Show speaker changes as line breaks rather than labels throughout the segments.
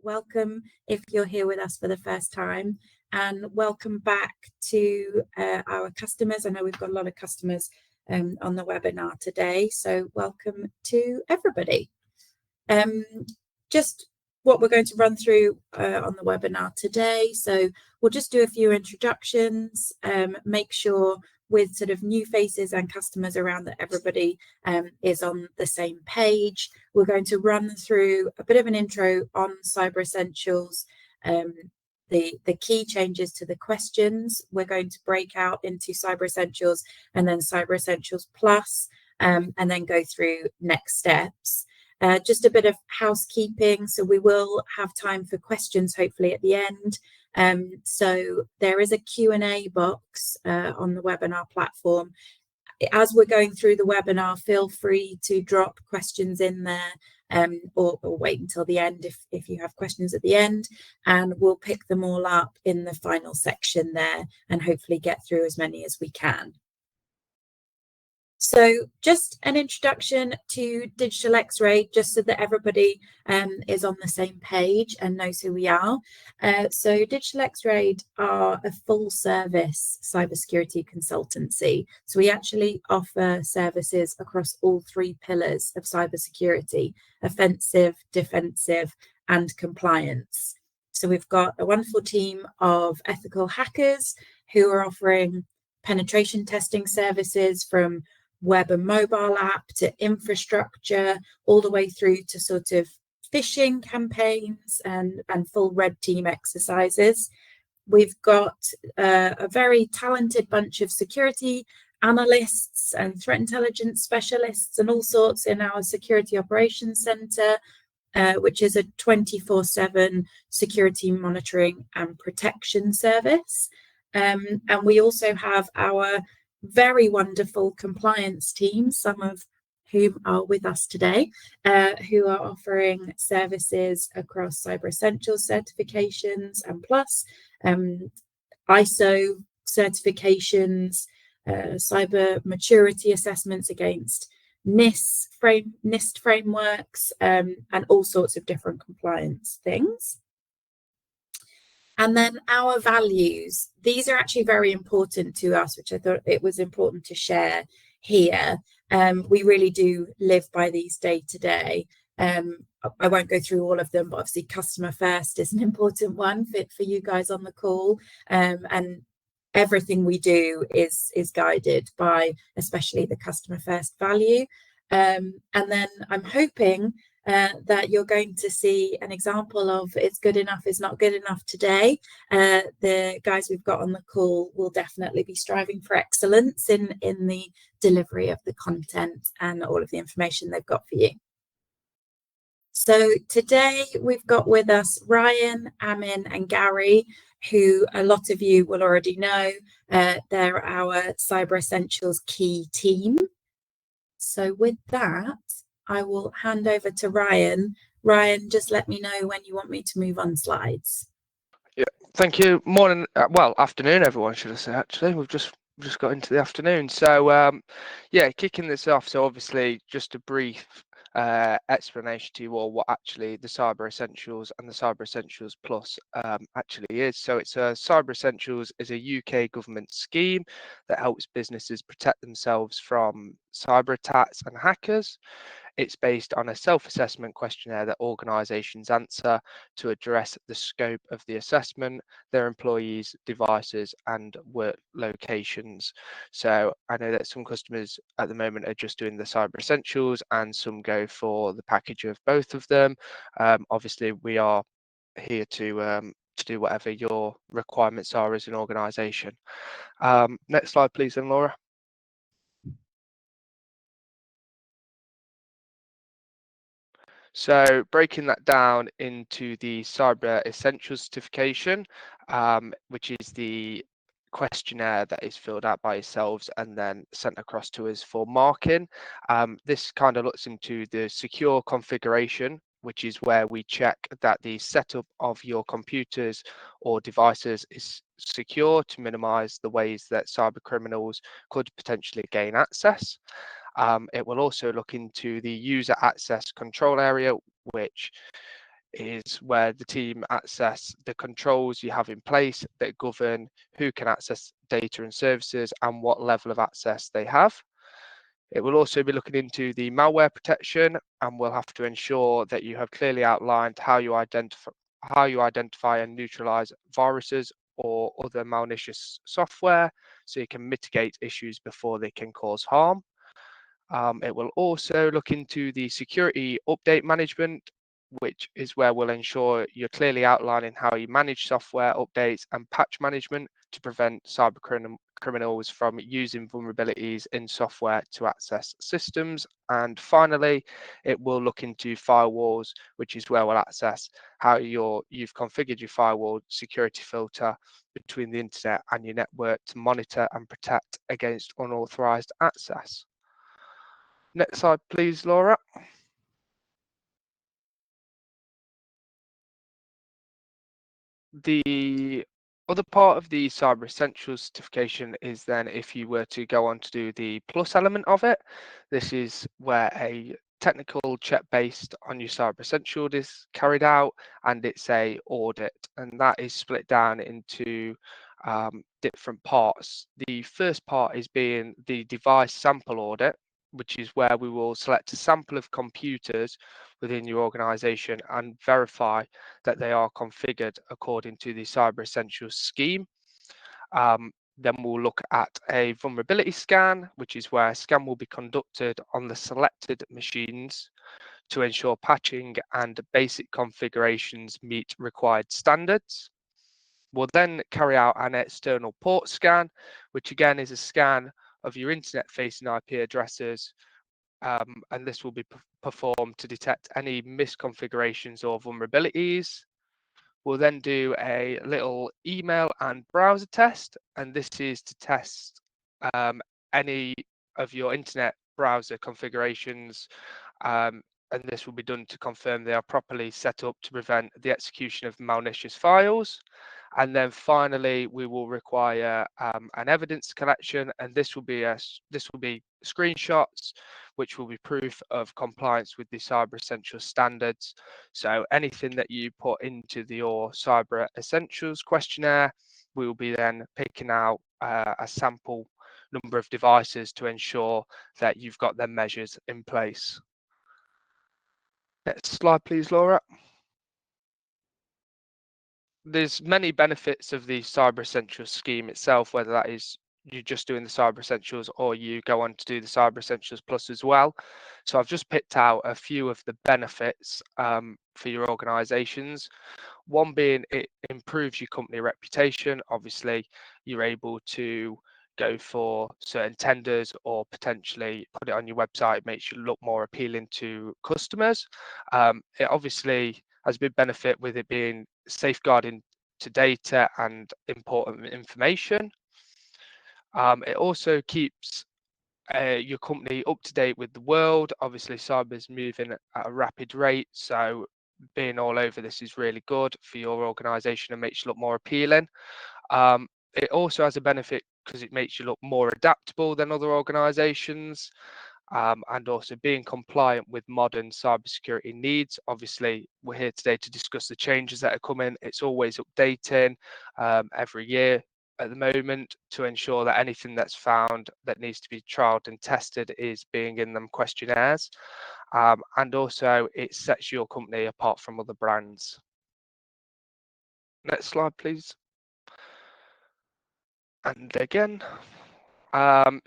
welcome if you're here with us for the first time, and welcome back to our customers. I know we've got a lot of customers on the webinar today, so welcome to everybody. Just what we're going to run through on the webinar today. So we'll just do a few introductions, make sure with sort of new faces and customers around that everybody is on the same page. We're going to run through a bit of an intro on Cyber Essentials, the key changes to the questions. We're going to break out into Cyber Essentials and then Cyber Essentials Plus, and then go through next steps. Just a bit of housekeeping. So we will have time for questions, hopefully at the end. So there is a Q&A box on the webinar platform. As we're going through the webinar, feel free to drop questions in there, or wait until the end if you have questions at the end, and we'll pick them all up in the final section there and hopefully get through as many as we can. So just an introduction to DigitalXRAID, just so that everybody is on the same page and knows who we are. So DigitalXRAID are a full service cybersecurity consultancy. So we actually offer services across all three pillars of cybersecurity: offensive, defensive, and compliance. So we've got a wonderful team of ethical hackers who are offering penetration testing services from web and mobile app to infrastructure, all the way through to sort of phishing campaigns and full red team exercises. We've got a very talented bunch of security analysts and threat intelligence specialists and all sorts in our Security Operations Center, which is a 24/7 security monitoring and protection service. And we also have our very wonderful compliance team, some of whom are with us today, who are offering services across Cyber Essentials certifications and plus, ISO certifications, cyber maturity assessments against NIST frameworks, and all sorts of different compliance things. And then our values, these are actually very important to us, which I thought it was important to share here. We really do live by these day to day. I won't go through all of them, but obviously customer first is an important one for you guys on the call. And everything we do is guided by especially the customer first value. And then I'm hoping that you're going to see an example of it's good enough is not good enough today. The guys we've got on the call will definitely be striving for excellence in the delivery of the content and all of the information they've got for you. So today we've got with us Ryan, Amin and Gary, who a lot of you will already know. They're our Cyber Essentials key team. So with that, I will hand over to Ryan. Ryan, just let me know when you want me to move on slides.
Yeah, thank you. Morning, well, afternoon, everyone, should I say, actually. We've just got into the afternoon. So, yeah, kicking this off. So obviously, just a brief explanation to you all what actually the Cyber Essentials and the Cyber Essentials Plus actually is. So it's Cyber Essentials is a UK government scheme that helps businesses protect themselves from cyber attacks and hackers. It's based on a self-assessment questionnaire that organisations answer to address the scope of the assessment, their employees, devices and work locations. So I know that some customers at the moment are just doing the Cyber Essentials and some go for the package of both of them. Obviously, we are here to do whatever your requirements are as an organisation. Next slide, please, then, Laura. So breaking that down into the Cyber Essentials certification, which is the questionnaire that is filled out by yourselves and then sent across to us for marking. This kind of looks into the secure configuration, which is where we check that the setup of your computers or devices is secure to minimize the ways that cyber criminals could potentially gain access. It will also look into the user access control area, which is where the team access the controls you have in place that govern who can access data and services and what level of access they have. It will also be looking into the malware protection, and we'll have to ensure that you have clearly outlined how you identify and neutralize viruses or other malicious software so you can mitigate issues before they can cause harm. It will also look into the security update management, which is where we'll ensure you're clearly outlining how you manage software updates and patch management to prevent cyber criminals from using vulnerabilities in software to access systems. And finally, it will look into firewalls, which is where we'll access how you've configured your firewall security filter between the internet and your network to monitor and protect against unauthorized access. Next slide, please, Laura. The other part of the Cyber Essentials certification is then if you were to go on to do the plus element of it, this is where a technical check based on your Cyber Essentials is carried out, and it's a audit, and that is split down into different parts. The first part is being the device sample audit, which is where we will select a sample of computers within your organization and verify that they are configured according to the Cyber Essentials scheme. Then we'll look at a vulnerability scan, which is where a scan will be conducted on the selected machines to ensure patching and basic configurations meet required standards. We'll then carry out an external port scan, which again is a scan of your internet-facing IP addresses, and this will be performed to detect any misconfigurations or vulnerabilities. We'll then do a little email and browser test, and this is to test any of your internet browser configurations, and this will be done to confirm they are properly set up to prevent the execution of malicious files. And then finally, we will require an evidence collection, and this will be screenshots, which will be proof of compliance with the Cyber Essentials standards. So anything that you put into your Cyber Essentials questionnaire, we will be then picking out a sample number of devices to ensure that you've got them measures in place. Next slide, please, Laura. There's many benefits of the Cyber Essentials scheme itself, whether that is you're just doing the Cyber Essentials or you go on to do the Cyber Essentials Plus as well. So I've just picked out a few of the benefits for your organizations. One being it improves your company reputation. Obviously, you're able to go for certain tenders or potentially put it on your website. It makes you look more appealing to customers. It obviously has a big benefit with it being safeguarding to data and important information. It also keeps your company up to date with the world. Obviously, cyber is moving at a rapid rate, so being all over this is really good for your organization and makes you look more appealing. It also has a benefit because it makes you look more adaptable than other organizations, and also being compliant with modern cybersecurity needs. Obviously, we're here today to discuss the changes that are coming. It's always updating every year at the moment to ensure that anything that's found that needs to be trialed and tested is being in them questionnaires. And also it sets your company apart from other brands. Next slide, please. And again,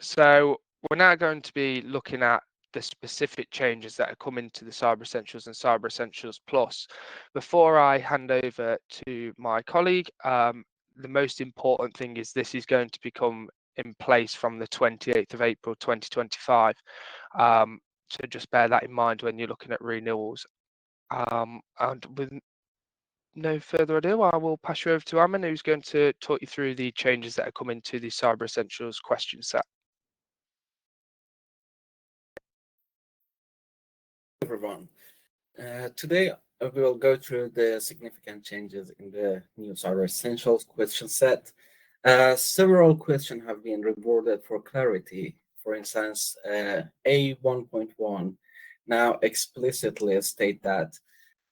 so we're now going to be looking at the specific changes that are coming to the Cyber Essentials and Cyber Essentials Plus. Before I hand over to my colleague, the most important thing is this is going to become in place from the 28th of April 2025. So just bear that in mind when you're looking at renewals. And with no further ado, I will pass you over to Amin, who's going to talk you through the changes that are coming to the Cyber Essentials question set.
Everyone. Today we will go through the significant changes in the new Cyber Essentials question set. Several questions have been reworded for clarity. For instance, A1.1 now explicitly state that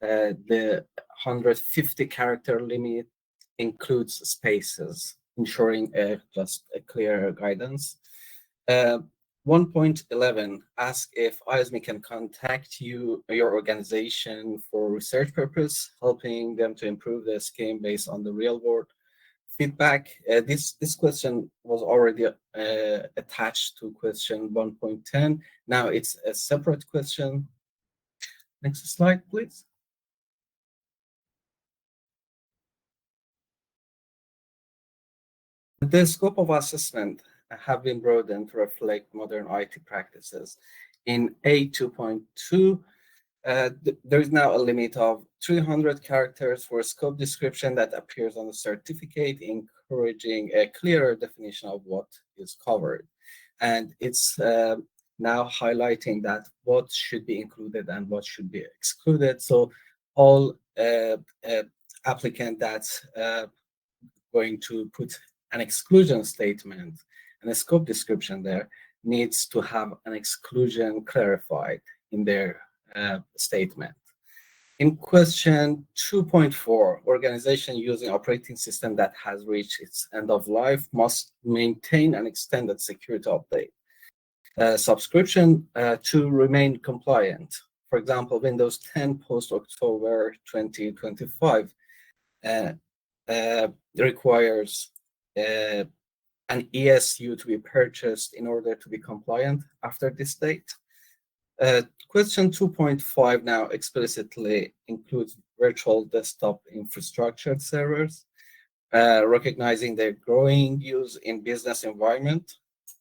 the 150 character limit includes spaces, ensuring just a clear guidance. 1.11 ask if ISME can contact your organization for research purpose, helping them to improve their scheme based on the real world feedback. This question was already attached to question 1.10. Now it's a separate question. Next slide, please. The scope of assessment have been broadened to reflect modern IT practices. In A2.2, there is now a limit of 300 characters for a scope description that appears on the certificate, encouraging a clearer definition of what is covered. And it's now highlighting that what should be included and what should be excluded. So all applicant that's going to put an exclusion statement and a scope description there needs to have an exclusion clarified in their statement. In question 2.4, organization using operating system that has reached its end of life must maintain an extended security update subscription to remain compliant. For example, Windows 10 post-October 2025 requires an ESU to be purchased in order to be compliant after this date. Question 2.5 now explicitly includes virtual desktop infrastructure servers, recognizing their growing use in business environment.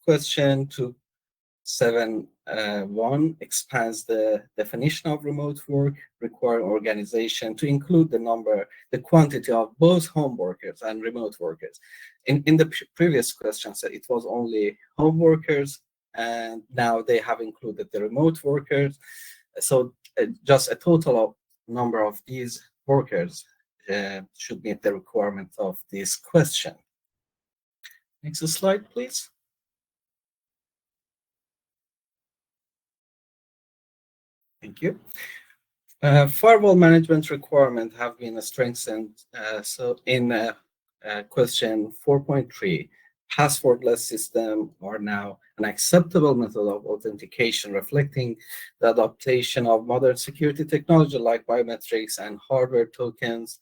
Question 2.7.1 expands the definition of remote work, requiring organization to include the quantity of both home workers and remote workers. In the previous questions, it was only home workers, and now they have included the remote workers. So just a total of number of these workers should meet the requirements of this question. Next slide, please. Thank you. Firewall management requirements have been strengthened. So in question 4.3, passwordless systems are now an acceptable method of authentication, reflecting the adaptation of modern security technology like biometrics and hardware tokens.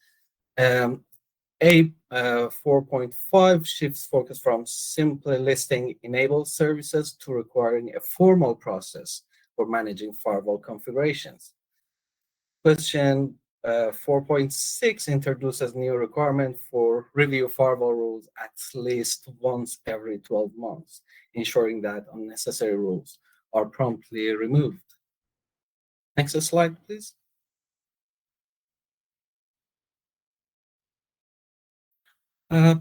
A4.5 shifts focus from simply listing enabled services to requiring a formal process for managing firewall configurations. Question 4.6 introduces new requirement for review firewall rules at least once every 12 months, ensuring that unnecessary rules are promptly removed. Next slide, please.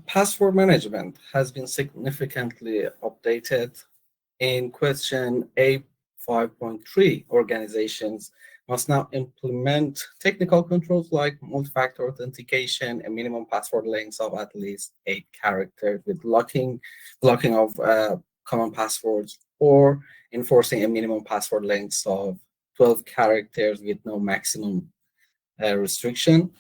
Password management has been significantly updated. In question A5.3, organizations must now implement technical controls like multi-factor authentication and minimum password lengths of at least 8 characters with blocking of common passwords, or enforcing a minimum password length of 12 characters with no maximum restriction.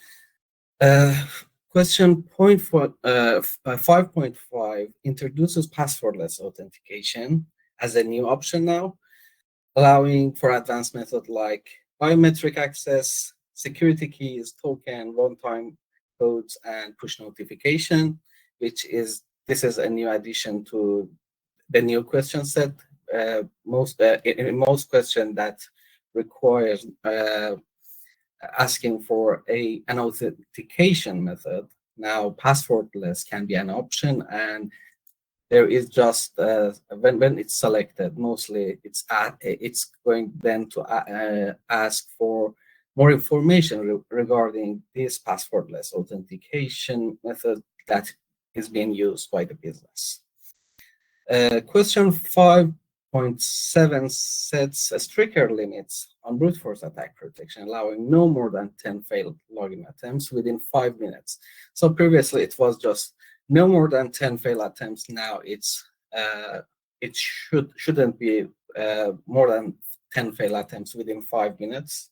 Question 5.5 introduces passwordless authentication as a new option now, allowing for advanced methods like biometric access, security keys, token, one-time codes, and push notification, this is a new addition to the new question set. In most questions that requires asking for an authentication method, now passwordless can be an option, and there is just when it's selected, mostly it's going then to ask for more information regarding this passwordless authentication method that is being used by the business. Question 5.7 sets stricter limits on brute force attack protection, allowing no more than 10 failed login attempts within 5 minutes. So previously it was just no more than 10 failed attempts. Now it shouldn't be more than 10 failed attempts within 5 minutes.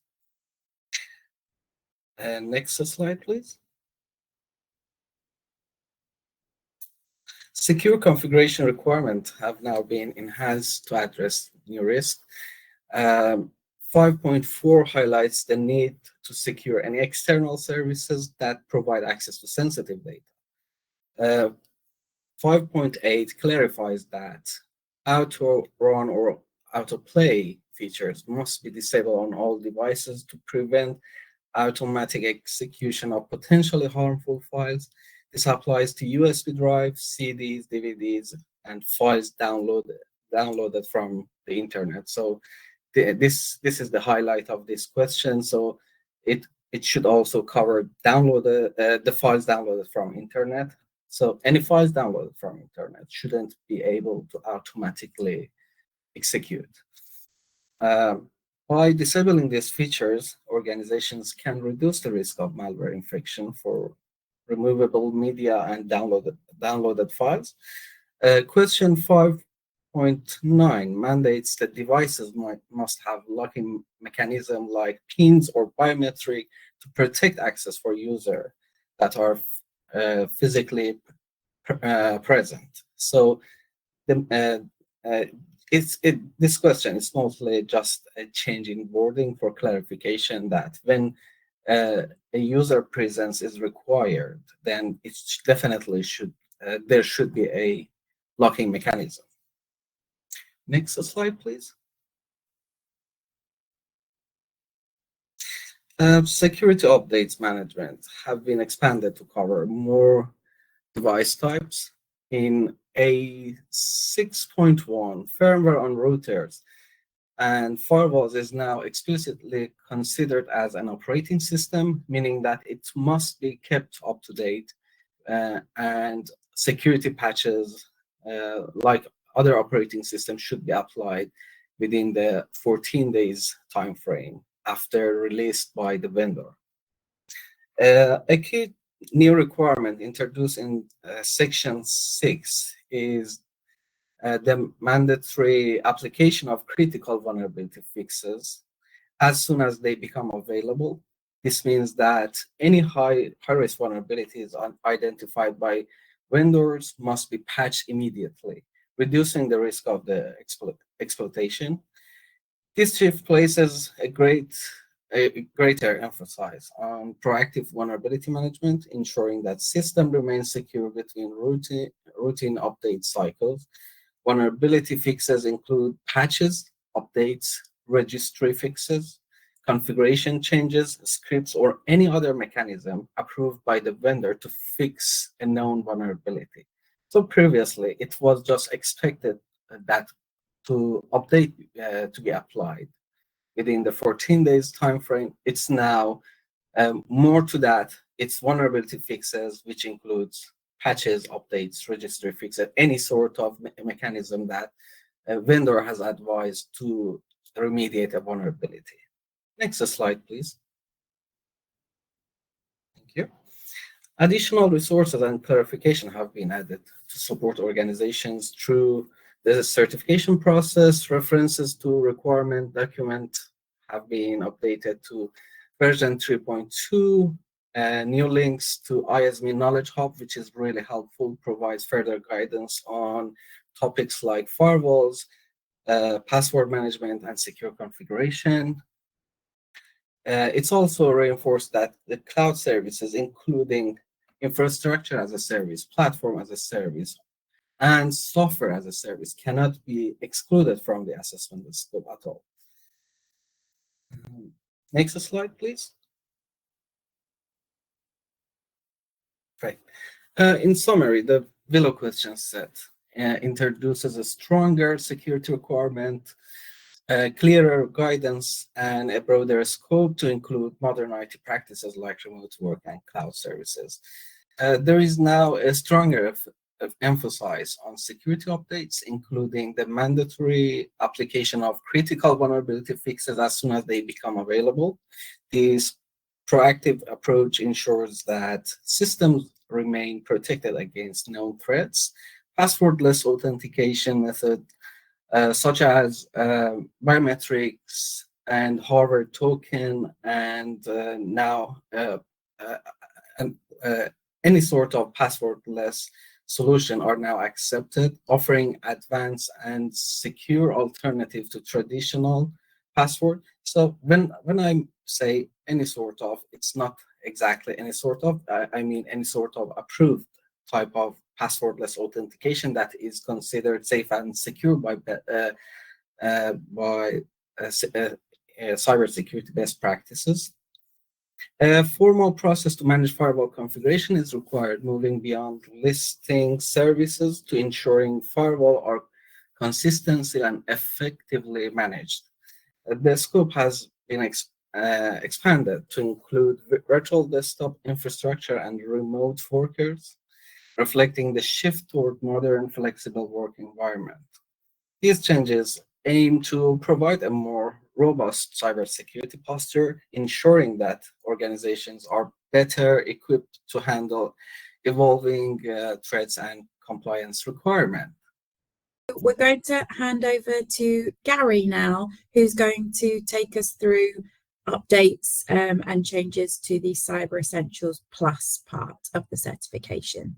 Next slide, please. Secure configuration requirements have now been enhanced to address new risks. 5.4 highlights the need to secure any external services that provide access to sensitive data. 5.8 clarifies that auto-run or autoplay features must be disabled on all devices to prevent automatic execution of potentially harmful files. This applies to USB drives, CDs, DVDs, and files downloaded from the internet. So this is the highlight of this question. So it should also cover the files downloaded from internet. So any files downloaded from internet shouldn't be able to automatically execute. By disabling these features, organizations can reduce the risk of malware infection for removable media and downloaded files. Question 5.9 mandates that devices must have locking mechanism like pins or biometric to protect access for users that are physically present. So this question is mostly just a change in wording for clarification that when a user presence is required, then it definitely there should be a locking mechanism. Next slide, please. Security updates management have been expanded to cover more device types. In a 6.1, firmware on routers and firewalls is now explicitly considered as an operating system, meaning that it must be kept up to date, and security patches like other operating systems should be applied within the 14 days time frame after released by the vendor. A key new requirement introduced in Section 6 is the mandatory application of critical vulnerability fixes as soon as they become available. This means that any high-risk vulnerabilities identified by vendors must be patched immediately, reducing the risk of the exploitation. This shift places a greater emphasis on proactive vulnerability management, ensuring that system remains secure between routine update cycles. Vulnerability fixes include patches, updates, registry fixes, configuration changes, scripts, or any other mechanism approved by the vendor to fix a known vulnerability. So previously, it was just expected that to update to be applied within the 14 days time frame. It's now more to that. It's vulnerability fixes, which includes patches, updates, registry fixes, any sort of mechanism that a vendor has advised to remediate a vulnerability. Next slide, please. Thank you. Additional resources and clarification have been added to support organizations through the certification process. References to requirement document have been updated to version 3.2. New links to ISME Knowledge Hub, which is really helpful, provides further guidance on topics like firewalls, password management, and secure configuration. It's also reinforced that the cloud services, including infrastructure as a service, platform as a service, and software as a service, cannot be excluded from the assessment scope at all. Next slide, please. Right. In summary, the Willow question set introduces a stronger security requirement, clearer guidance, and a broader scope to include modern IT practices like remote work and cloud services. There is now a stronger emphasis on security updates, including the mandatory application of critical vulnerability fixes as soon as they become available. This proactive approach ensures that systems remain protected against known threats. Passwordless authentication methods such as biometrics and Harvard token, and now any sort of passwordless solution are now accepted, offering advanced and secure alternative to traditional password. So when I say any sort of, it's not exactly any sort of, I mean any sort of approved type of passwordless authentication that is considered safe and secure by cybersecurity best practices. A formal process to manage firewall configuration is required, moving beyond listing services to ensuring firewall are consistently and effectively managed. The scope has been expanded to include virtual desktop infrastructure and remote workers, reflecting the shift toward modern, flexible work environment. These changes aim to provide a more robust cybersecurity posture, ensuring that organizations are better equipped to handle evolving threats and compliance requirements.
We're going to hand over to Gary now, who's going to take us through updates and changes to the Cyber Essentials Plus part of the certification.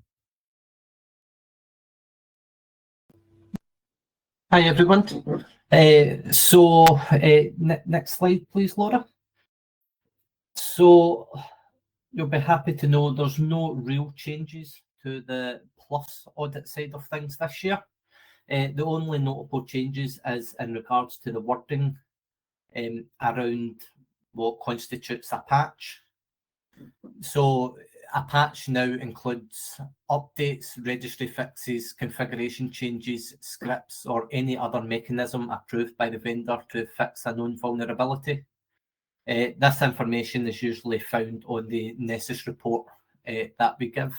Hi everyone. Next slide, please, Laura. So you'll be happy to know there's no real changes to the Plus audit side of things this year. The only notable changes is in regards to the wording around what constitutes a patch. So a patch now includes updates, registry fixes, configuration changes, scripts, or any other mechanism approved by the vendor to fix a known vulnerability. This information is usually found on the Nessus report that we give.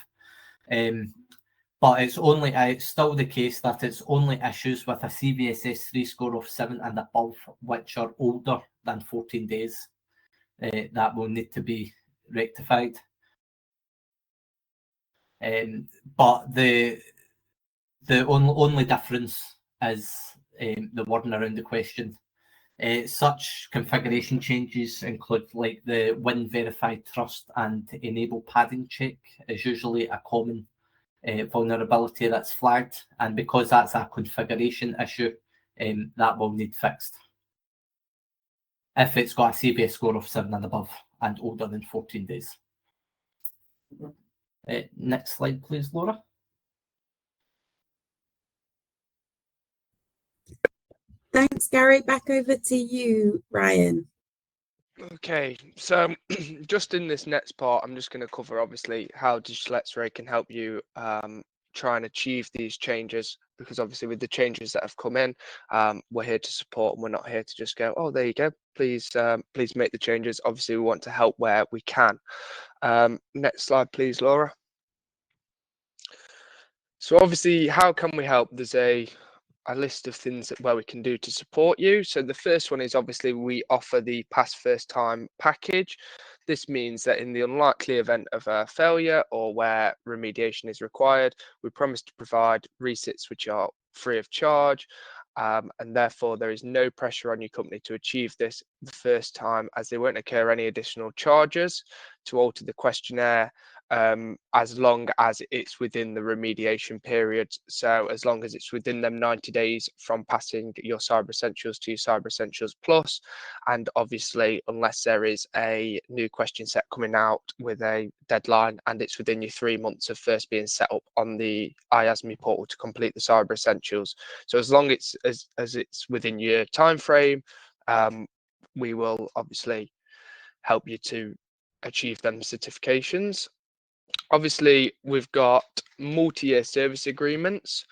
But it's still the case that it's only issues with a CVSS3 score of 7 and above, which are older than 14 days, that will need to be rectified. But the only difference is the wording around the question. Such configuration changes include like the Win Verify Trust and Enable Padding check is usually a common vulnerability that's flagged, and because that's a configuration issue, that will need fixed if it's got a CVS score of 7 and above and older than 14 days. Next slide, please, Laura.
Thanks, Gary. Back over to you, Ryan.
Okay, so just in this next part, I'm just going to cover obviously how DigitalXRAID can help you try and achieve these changes, because obviously with the changes that have come in, we're here to support, and we're not here to just go, oh, there you go, please make the changes. Obviously we want to help where we can. Next slide, please, Laura. So obviously, how can we help? There's a list of things where we can do to support you. So the first one is obviously we offer the pass first time package. This means that in the unlikely event of a failure or where remediation is required, we promise to provide resets which are free of charge, and therefore there is no pressure on your company to achieve this the first time, as there won't occur any additional charges to alter the questionnaire, as long as it's within the remediation period. So as long as it's within them 90 days from passing your Cyber Essentials to your Cyber Essentials Plus, and obviously unless there is a new question set coming out with a deadline and it's within your 3 months of first being set up on the IASME portal to complete the Cyber Essentials. So as long as it's within your time frame, we will obviously help you to achieve them certifications. Obviously, we've got multi-year service agreements.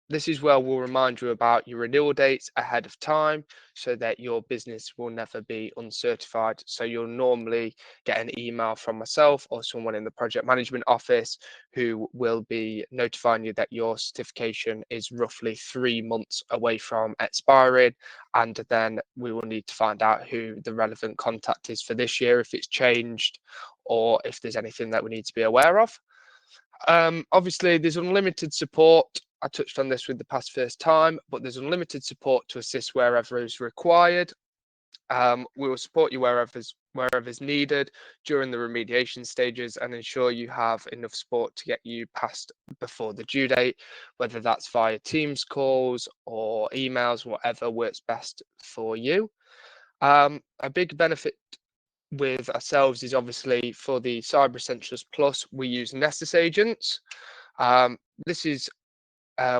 This is where we'll remind you about your renewal dates ahead of time so that your business will never be uncertified. So you'll normally get an email from myself or someone in the project management office who will be notifying you that your certification is roughly 3 months away from expiring, and then we will need to find out who the relevant contact is for this year, if it's changed or if there's anything that we need to be aware of. Obviously, there's unlimited support. I touched on this with the pass first time, but there's unlimited support to assist wherever is required. We will support you wherever's needed during the remediation stages and ensure you have enough support to get you past before the due date, whether that's via Teams calls or emails, whatever works best for you. A big benefit with ourselves is obviously for the Cyber Essentials Plus, we use Nessus agents. This is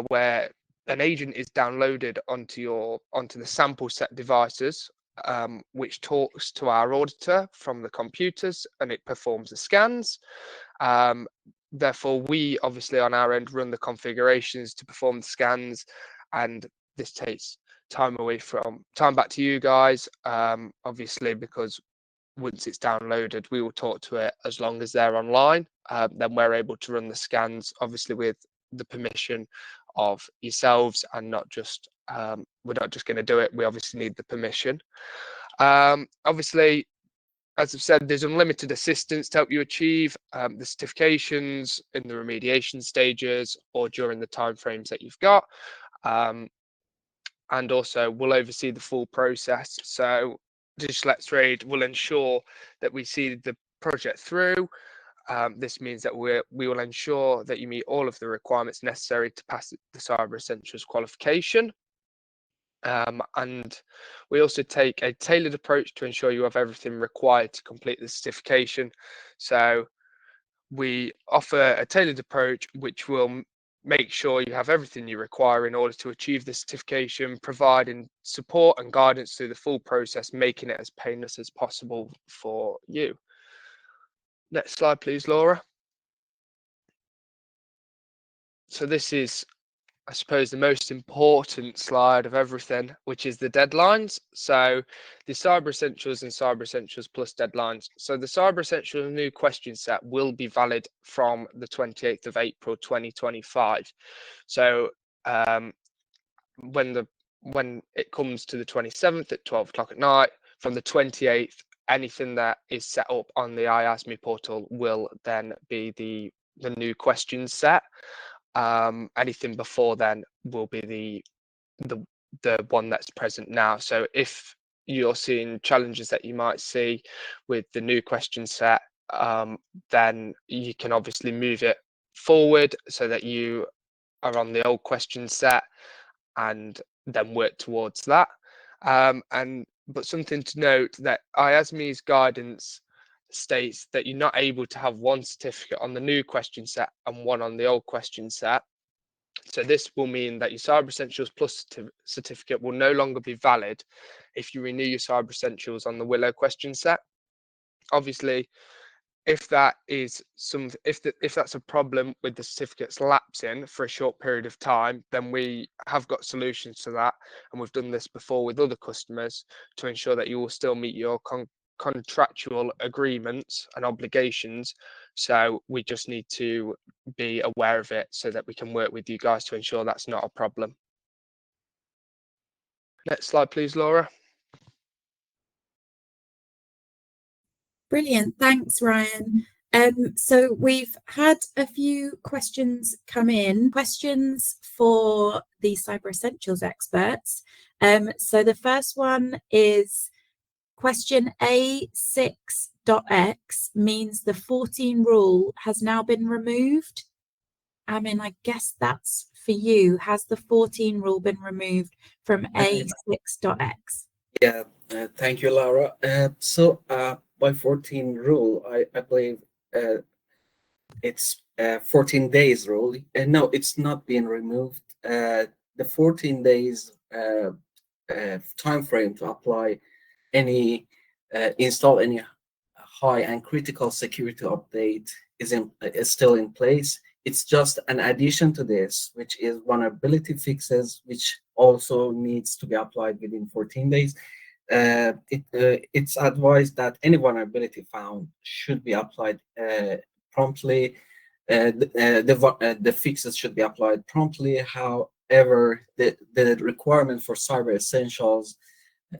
where an agent is downloaded onto the sample set devices, which talks to our auditor from the computers, and it performs the scans. Therefore, we obviously on our end run the configurations to perform the scans, and this takes time back to you guys, obviously, because once it's downloaded, we will talk to it as long as they're online. Then we're able to run the scans, obviously with the permission of yourselves, and not just we're not just going to do it. We obviously need the permission. Obviously, as I've said, there's unlimited assistance to help you achieve the certifications in the remediation stages or during the timeframes that you've got. And also, we'll oversee the full process. So DigitalXRAID will ensure that we see the project through. This means that we will ensure that you meet all of the requirements necessary to pass the Cyber Essentials qualification. And we also take a tailored approach to ensure you have everything required to complete the certification. So we offer a tailored approach which will make sure you have everything you require in order to achieve the certification, providing support and guidance through the full process, making it as painless as possible for you. Next slide, please, Laura. So this is, I suppose, the most important slide of everything, which is the deadlines. So the Cyber Essentials and Cyber Essentials Plus deadlines. So the Cyber Essentials new question set will be valid from the 28th of April 2025. So when it comes to the 27th at 12 o'clock at night, from the 28th, anything that is set up on the iASME portal will then be the new question set. Anything before then will be the one that's present now. So if you're seeing challenges that you might see with the new question set, then you can obviously move it forward so that you are on the old question set and then work towards that. But something to note, that iASME's guidance states that you're not able to have one certificate on the new question set and one on the old question set. So this will mean that your Cyber Essentials Plus certificate will no longer be valid if you renew your Cyber Essentials on the Willow question set. Obviously, if that is if that's a problem with the certificates lapsing for a short period of time, then we have got solutions to that, and we've done this before with other customers to ensure that you will still meet your contractual agreements and obligations. So we just need to be aware of it so that we can work with you guys to ensure that's not a problem. Next slide, please, Laura.
Brilliant, thanks, Ryan. So we've had a few questions come in, questions for the Cyber Essentials experts. So the first one is question A6.x means the 14 rule has now been removed. I mean, I guess that's for you. Has the 14 rule been removed from A6.x?
Yeah, thank you, Laura. By 14 rule, I believe it's 14 days rule. No, it's not being removed. The 14 days time frame to apply any install any high and critical security update is still in place. It's just an addition to this, which is vulnerability fixes, which also needs to be applied within 14 days. It's advised that any vulnerability found should be applied promptly. The fixes should be applied promptly. However, the requirement for Cyber Essentials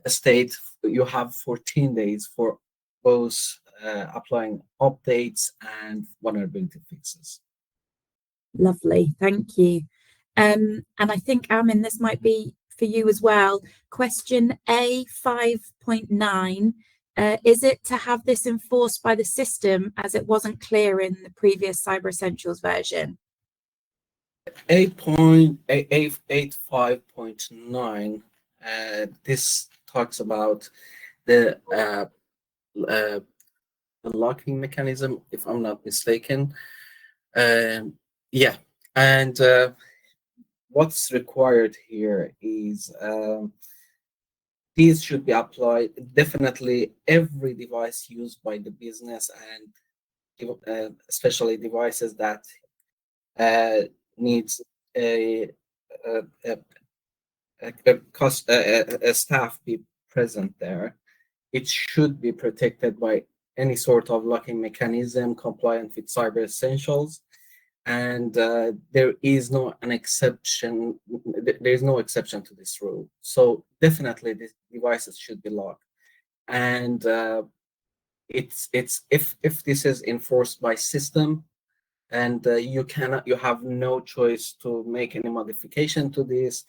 state you have 14 days for both applying updates and vulnerability fixes.
Lovely, thank you. And I think, Amin, this might be for you as well. Question A 5.9. Is it to have this enforced by the system as it wasn't clear in the previous Cyber Essentials version?
8.85.9. This talks about the locking mechanism, if I'm not mistaken. Yeah, and what's required here is these should be applied definitely every device used by the business, and especially devices that needs a staff be present there. It should be protected by any sort of locking mechanism compliant with Cyber Essentials, and there is no exception to this rule. So definitely these devices should be locked, and it's if this is enforced by system, and you have no choice to make any modification to this.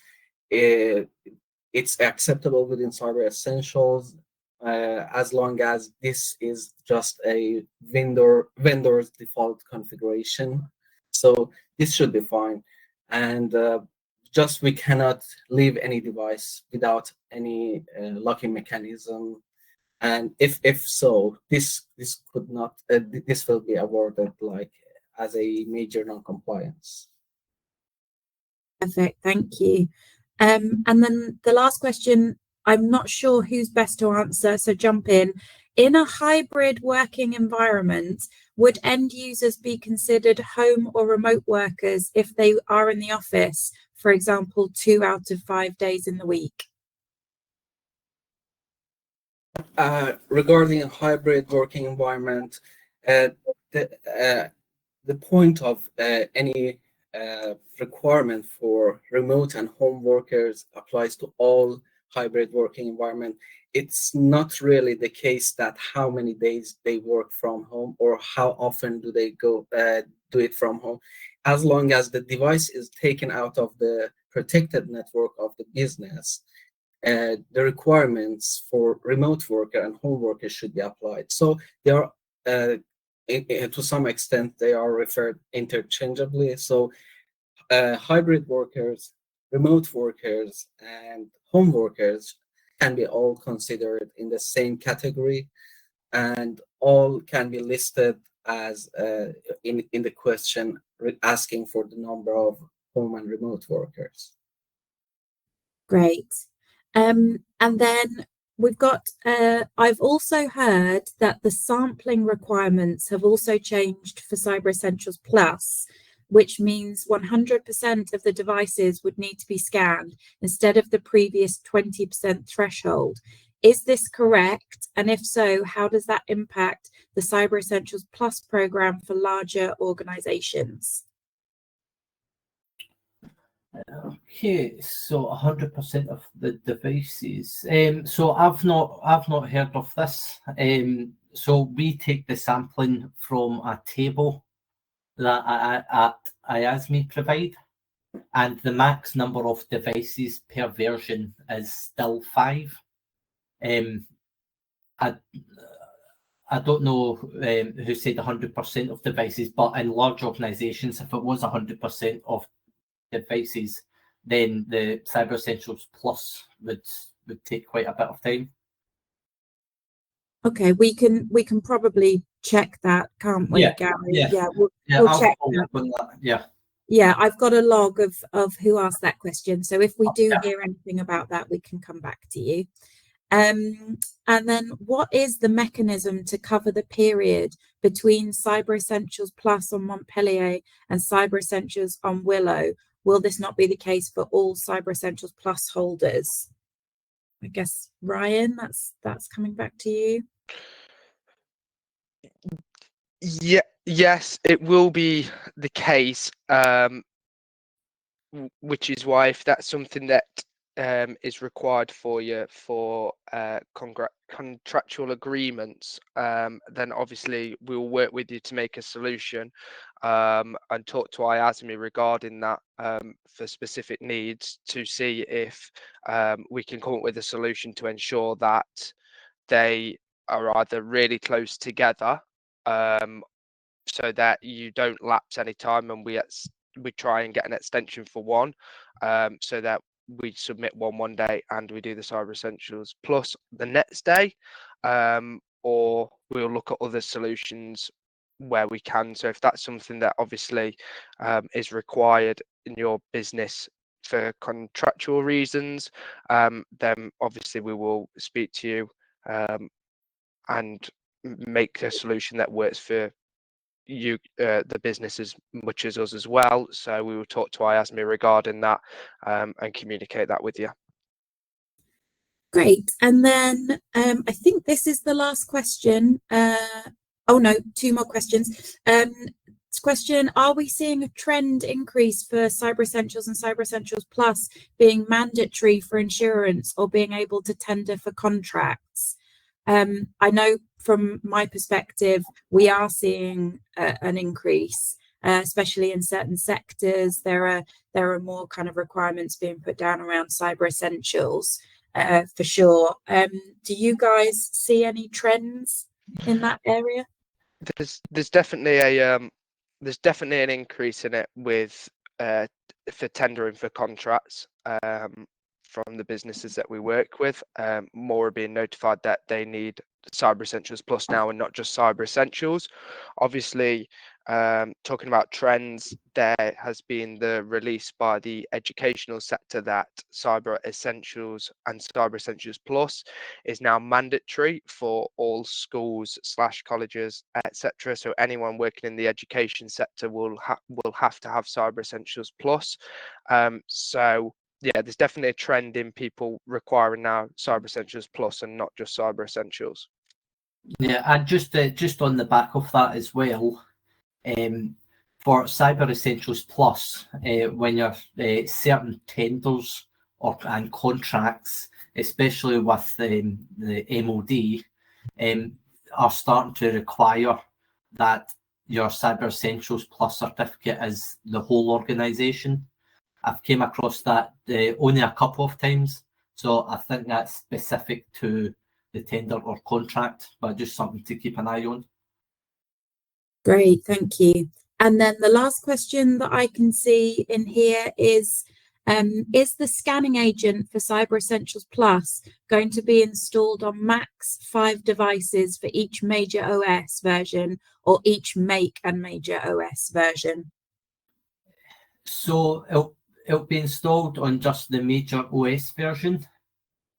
It's acceptable within Cyber Essentials as long as this is just a vendor's default configuration. So this should be fine, and just we cannot leave any device without any locking mechanism. And if so, this could not this will be awarded like as a major non-compliance.
Perfect, thank you. And then the last question, I'm not sure who's best to answer, so jump in. In a hybrid working environment, would end users be considered home or remote workers if they are in the office, for example, 2 out of 5 days in the week?
Regarding a hybrid working environment, the point of any requirement for remote and home workers applies to all hybrid working environment. It's not really the case that how many days they work from home or how often do they go do it from home. As long as the device is taken out of the protected network of the business, the requirements for remote worker and home workers should be applied. So they are, to some extent, they are referred interchangeably. So hybrid workers, remote workers, and home workers can be all considered in the same category, and all can be listed as in the question asking for the number of home and remote workers.
Great. And then we've got, I've also heard that the sampling requirements have also changed for Cyber Essentials Plus, which means 100% of the devices would need to be scanned instead of the previous 20% threshold. Is this correct? And if so, how does that impact the Cyber Essentials Plus program for larger organizations?
Okay, so 100% of the devices. So I've not heard of this. So we take the sampling from a table that IASME provide, and the max number of devices per version is still 5. I don't know who said 100% of devices, but in large organizations, if it was 100% of devices, then the Cyber Essentials Plus would take quite a bit of time.
Okay, we can probably check that, can't we, Gary? Yeah, we'll check that. Yeah, I've got a log of who asked that question. So if we do hear anything about that, we can come back to you. And then what is the mechanism to cover the period between Cyber Essentials Plus on Montpellier and Cyber Essentials on Willow? Will this not be the case for all Cyber Essentials Plus holders? I guess, Ryan, that's coming back to you.
Yeah, yes, it will be the case, which is why if that's something that is required for you for contractual agreements, then obviously we'll work with you to make a solution. and talk to IASME regarding that for specific needs to see if we can come up with a solution to ensure that they are either really close together, so that you don't lapse any time, and we try and get an extension for one, so that we submit one day and we do the Cyber Essentials Plus the next day, or we'll look at other solutions where we can. So if that's something that obviously is required in your business for contractual reasons, then obviously we will speak to you and make a solution that works for you, the business, as much as us as well. So we will talk to IASME regarding that and communicate that with you.
Great. And then I think this is the last question. Oh no, two more questions. Question, are we seeing a trend increase for Cyber Essentials and Cyber Essentials Plus being mandatory for insurance or being able to tender for contracts? I know from my perspective, we are seeing an increase, especially in certain sectors. There are more kind of requirements being put down around Cyber Essentials, for sure. Do you guys see any trends in that area?
There's definitely an increase in it with for tendering for contracts from the businesses that we work with. More are being notified that they need Cyber Essentials Plus now and not just Cyber Essentials. Obviously, talking about trends, there has been the release by the educational sector that Cyber Essentials and Cyber Essentials Plus is now mandatory for all schools / colleges, etc. So anyone working in the education sector will have to have Cyber Essentials Plus. So yeah, there's definitely a trend in people requiring now Cyber Essentials Plus and not just Cyber Essentials.
Yeah, and just on the back of that as well, for Cyber Essentials Plus, when you're certain tenders and contracts, especially with the MOD, are starting to require that your Cyber Essentials Plus certificate is the whole organisation. I've came across that only a couple of times, so I think that's specific to the tender or contract, but just something to keep an eye on.
Great, thank you. And then the last question that I can see in here is the scanning agent for Cyber Essentials Plus going to be installed on max 5 devices for each major OS version or each make and major OS version?
So it'll be installed on just the major OS version,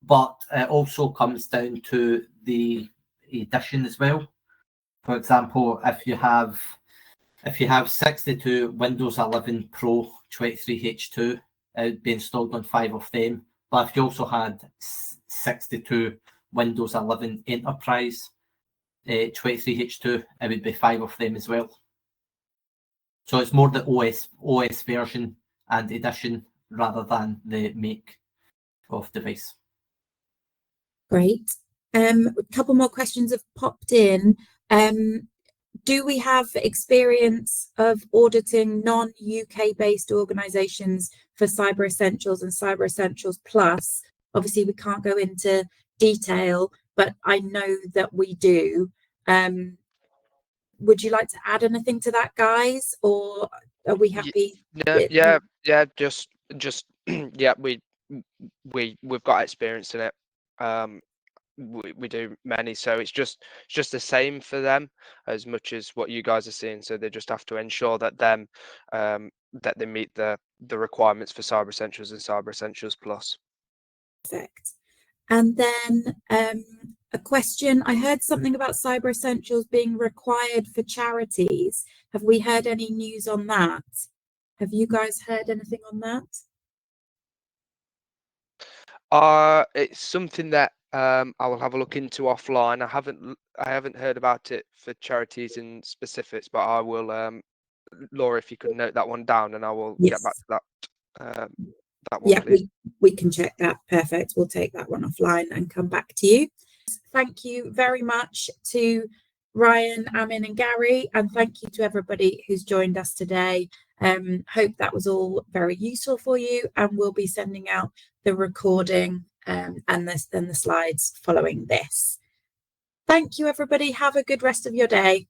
but it also comes down to the edition as well. For example, if you have 62 Windows 11 Pro 23H2, it would be installed on 5 of them. But if you also had 62 Windows 11 Enterprise 23H2, it would be 5 of them as well. So it's more the OS version and edition rather than the make of device.
Great. A couple more questions have popped in. Do we have experience of auditing non-UK based organisations for Cyber Essentials and Cyber Essentials Plus? Obviously, we can't go into detail, but I know that we do. Would you like to add anything to that, guys, or are we happy?
Yeah. Just yeah, we've got experience in it. We do many, so it's just the same for them as much as what you guys are seeing. So they just have to ensure that that they meet the requirements for Cyber Essentials and Cyber Essentials Plus.
Perfect. And then a question, I heard something about Cyber Essentials being required for charities. Have we heard any news on that? Have you guys heard anything on that?
It's something that I will have a look into offline. I haven't heard about it for charities in specifics, but I will, Laura, if you could note that one down, and I will get back to that. That one,
yeah,
please.
we can check that. Perfect. We'll take that one offline and come back to you. Thank you very much to Ryan, Amin and Gary, and thank you to everybody who's joined us today. Hope that was all very useful for you, and we'll be sending out the recording and the slides following this. Thank you, everybody. Have a good rest of your day.